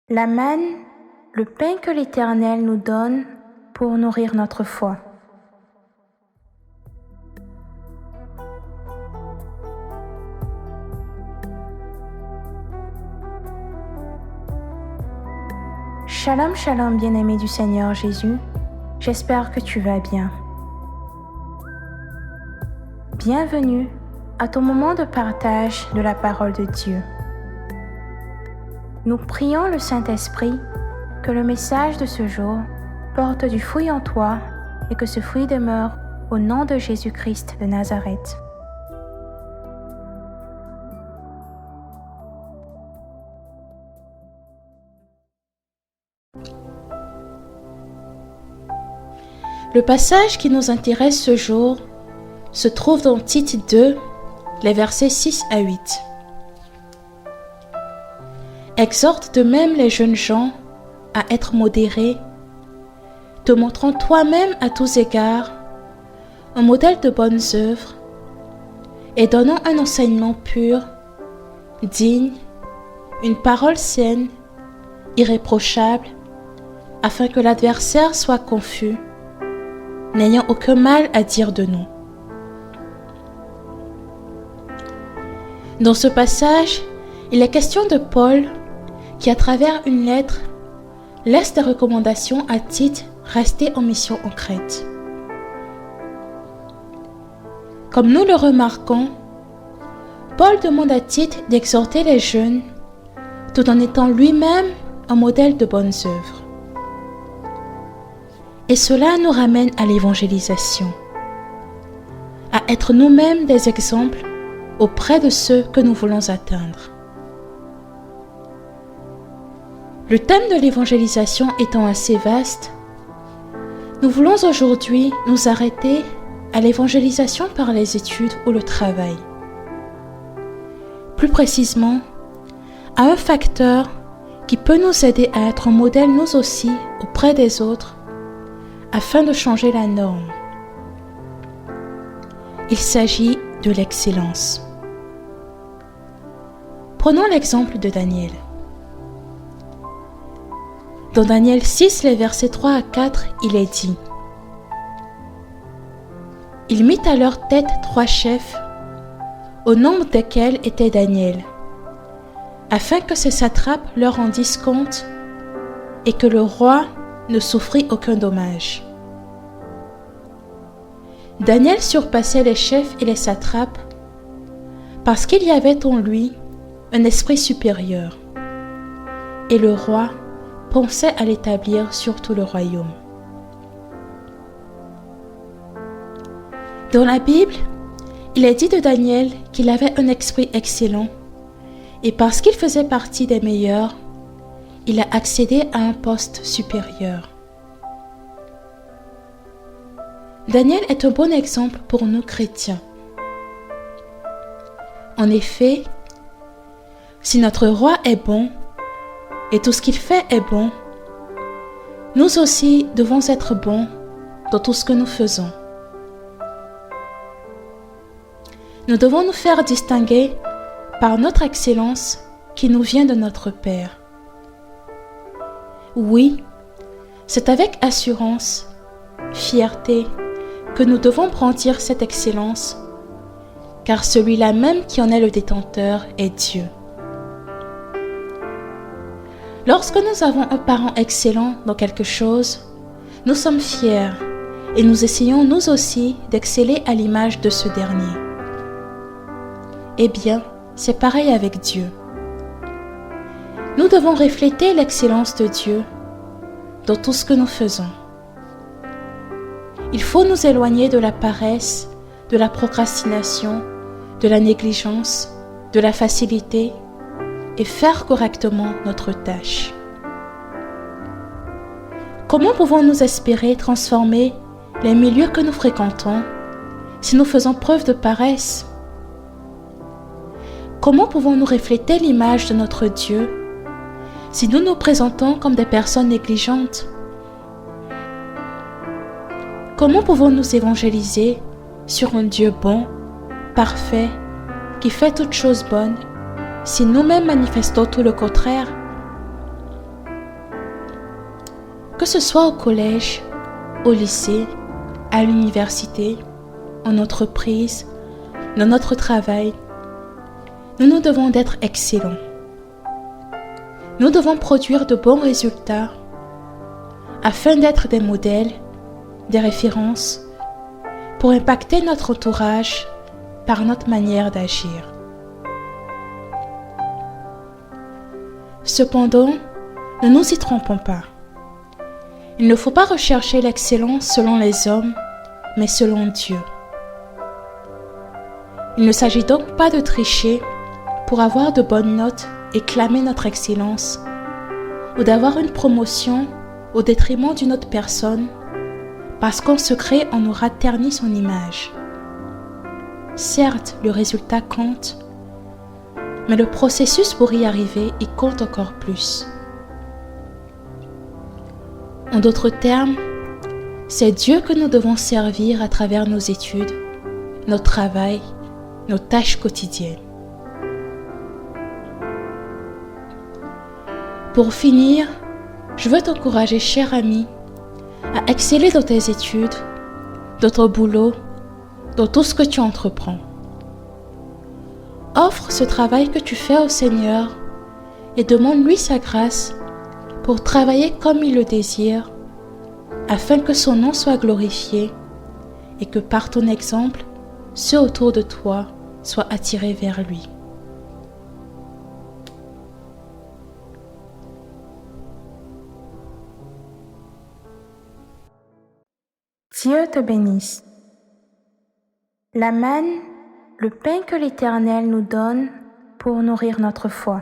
La manne, le pain que l'Éternel nous donne pour nourrir notre foi. Shalom, shalom, bien-aimé du Seigneur Jésus. J'espère que tu vas bien. Bienvenue à ton moment de partage de la parole de Dieu. Nous prions le Saint-Esprit que le message de ce jour porte du fruit en toi et que ce fruit demeure au nom de Jésus-Christ de Nazareth. Le passage qui nous intéresse ce jour se trouve dans Tite 2, les versets 6 à 8. Exhorte de même les jeunes gens à être modérés, te montrant toi-même à tous égards un modèle de bonnes œuvres et donnant un enseignement pur, digne, une parole saine, irréprochable, afin que l'adversaire soit confus, n'ayant aucun mal à dire de nous. Dans ce passage, il est question de Paul qui, à travers une lettre, laisse des recommandations à Tite rester en mission en Crète. Comme nous le remarquons, Paul demande à Tite d'exhorter les jeunes tout en étant lui-même un modèle de bonnes œuvres. Et cela nous ramène à l'évangélisation, à être nous-mêmes des exemples auprès de ceux que nous voulons atteindre. Le thème de l'évangélisation étant assez vaste, nous voulons aujourd'hui nous arrêter à l'évangélisation par les études ou le travail. Plus précisément, à un facteur qui peut nous aider à être un modèle nous aussi auprès des autres afin de changer la norme. Il s'agit de l'excellence. Prenons l'exemple de Daniel. Dans Daniel 6, les versets 3 à 4, il est dit : « Il mit à leur tête 3 chefs, au nombre desquels était Daniel, afin que ces satrapes leur rendissent compte et que le roi ne souffrit aucun dommage. Daniel surpassait les chefs et les satrapes parce qu'il y avait en lui un esprit supérieur, et le roi pensait à l'établir sur tout le royaume. » Dans la Bible, il est dit de Daniel qu'il avait un esprit excellent, et parce qu'il faisait partie des meilleurs, il a accédé à un poste supérieur. Daniel est un bon exemple pour nous chrétiens. En effet, si notre roi est bon et tout ce qu'il fait est bon, nous aussi devons être bons dans tout ce que nous faisons. Nous devons nous faire distinguer par notre excellence qui nous vient de notre Père. Oui, c'est avec assurance, fierté, que nous devons brandir cette excellence, car celui-là même qui en est le détenteur est Dieu. Lorsque nous avons un parent excellent dans quelque chose, nous sommes fiers et nous essayons nous aussi d'exceller à l'image de ce dernier. Eh bien, c'est pareil avec Dieu. Nous devons refléter l'excellence de Dieu dans tout ce que nous faisons. Il faut nous éloigner de la paresse, de la procrastination, de la négligence, de la facilité et faire correctement notre tâche. Comment pouvons-nous espérer transformer les milieux que nous fréquentons si nous faisons preuve de paresse? Comment pouvons-nous refléter l'image de notre Dieu si nous nous présentons comme des personnes négligentes? Comment pouvons-nous évangéliser sur un Dieu bon, parfait, qui fait toutes choses bonnes, si nous-mêmes manifestons tout le contraire? Que ce soit au collège, au lycée, à l'université, en entreprise, dans notre travail, nous devons être excellents. Nous devons produire de bons résultats afin d'être des modèles, des références pour impacter notre entourage par notre manière d'agir. Cependant, ne nous y trompons pas. Il ne faut pas rechercher l'excellence selon les hommes, mais selon Dieu. Il ne s'agit donc pas de tricher pour avoir de bonnes notes et clamer notre excellence, ou d'avoir une promotion au détriment d'une autre personne, parce qu'en secret on aura terni son image. Certes, le résultat compte, mais le processus pour y arriver, il compte encore plus. En d'autres termes, c'est Dieu que nous devons servir à travers nos études, notre travail, nos tâches quotidiennes. Pour finir, je veux t'encourager, cher ami, à exceller dans tes études, dans ton boulot, dans tout ce que tu entreprends. Offre ce travail que tu fais au Seigneur et demande-lui sa grâce pour travailler comme il le désire, afin que son nom soit glorifié et que par ton exemple, ceux autour de toi soient attirés vers lui. Dieu te bénisse. La manne, le pain que l'Éternel nous donne pour nourrir notre foi.